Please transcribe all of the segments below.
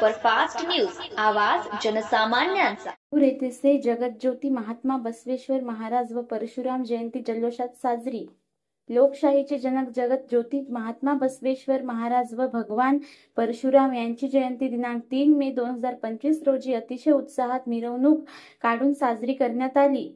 Superfast news, आवाज जनसामान्यांचा। येथे जगतज्योती महात्मा बसवेश्वर महाराज व परशुराम जयंती जल्लोषात साजरी। लोकशाहीचे जनक जगत ज्योती महात्मा बसवेश्वर महाराज व भगवान परशुराम यांची जयंती दिनांक 3 मे 2025 रोजी अतिशय उत्साहात मिरवणूक काढून साजरी करण्यात आली।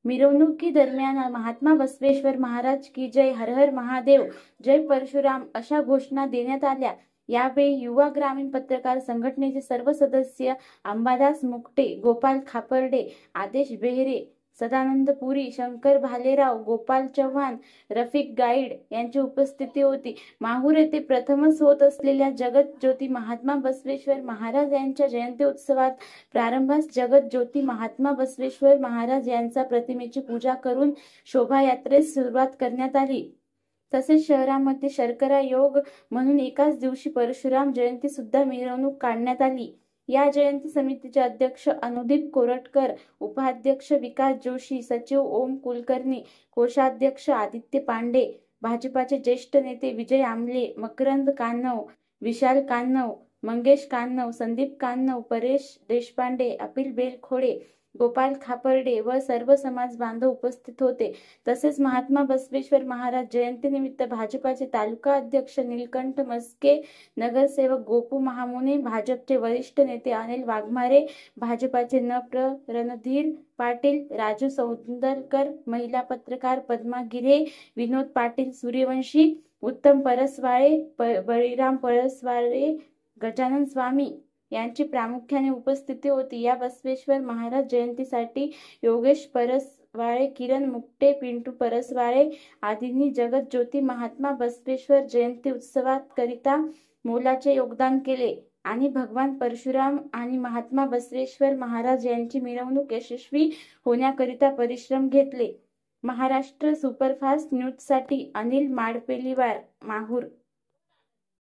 मिरवणुकी दरम्यान महात्मा बसवेश्वर महाराज की जय, हर हर महादेव, जय परशुराम अशा घोषणा देण्यात आल्या। यावेळी युवा ग्रामीण पत्रकार संघटनेचे सर्व सदस्य अंबादास मुकटे, गोपाल खापर्डे, आदेश बेहरे, सदानंद पुरी, शंकर भालेराव, गोपाल चव्हाण, रफिक गाईड यांची उपस्थिती होती। माहूर येथे प्रथमच होत असलेल्या जगत ज्योती महात्मा बसवेश्वर महाराज यांच्या जयंती उत्सवात प्रारंभास जगत ज्योती महात्मा बसवेश्वर महाराज यांचा प्रतिमेची पूजा करून शोभायात्रेस सुरुवात करण्यात आली। तसेच शहरामध्ये शर्करा योग म्हणून एकाच दिवशी परशुराम जयंती सुद्धा मिरवणूक काढण्यात आली। या जयंती समितीचे अध्यक्ष अनुदीप कोरटकर, उपाध्यक्ष विकास जोशी, सचिव ओम कुलकर्णी, कोषाध्यक्ष आदित्य पांडे, भाजपाचे ज्येष्ठ नेते विजय आमले, मकरंद कान्हव, विशाल कान्हव, मंगेश कान्हव, संदीप कान्हव, परेश देशपांडे, अपिल बेलखोडे, गोपाल खापर्डे व सर्व समाज बांधव उपस्थित होते। तसेच महात्मा बसवेश्वर महाराज जयंतीनिमित्त भाजपाचे तालुका अध्यक्ष नीलकंठ मस्के, नगरसेवक गोपू महामुने, भाजपचे वरिष्ठ नेते अनिल वाघमारे, भाजपाचे रणधीर पाटील, राजू सौंदरकर, महिला पत्रकार पद्मा गिरे, विनोद पाटील सूर्यवंशी, उत्तम परसवाळे, बळीराम परसवाळे, गजानन स्वामी यांची प्रामुख्याने उपस्थिती होती। या बसवेश्वर महाराज जयंतीसाठी योगेश परसवाळे, किरण मुकटे, पिंटू परसवाळे आदींनी जगत ज्योती महात्मा बसवेश्वर जयंती उत्सवात करिता मोलाचे योगदान केले आणि भगवान परशुराम आणि महात्मा बसवेश्वर महाराज यांची मिरवणूक यशस्वी होण्याकरिता परिश्रम घेतले। महाराष्ट्र सुपरफास्ट न्यूजसाठी अनिल माडपेलीवार, माहूर।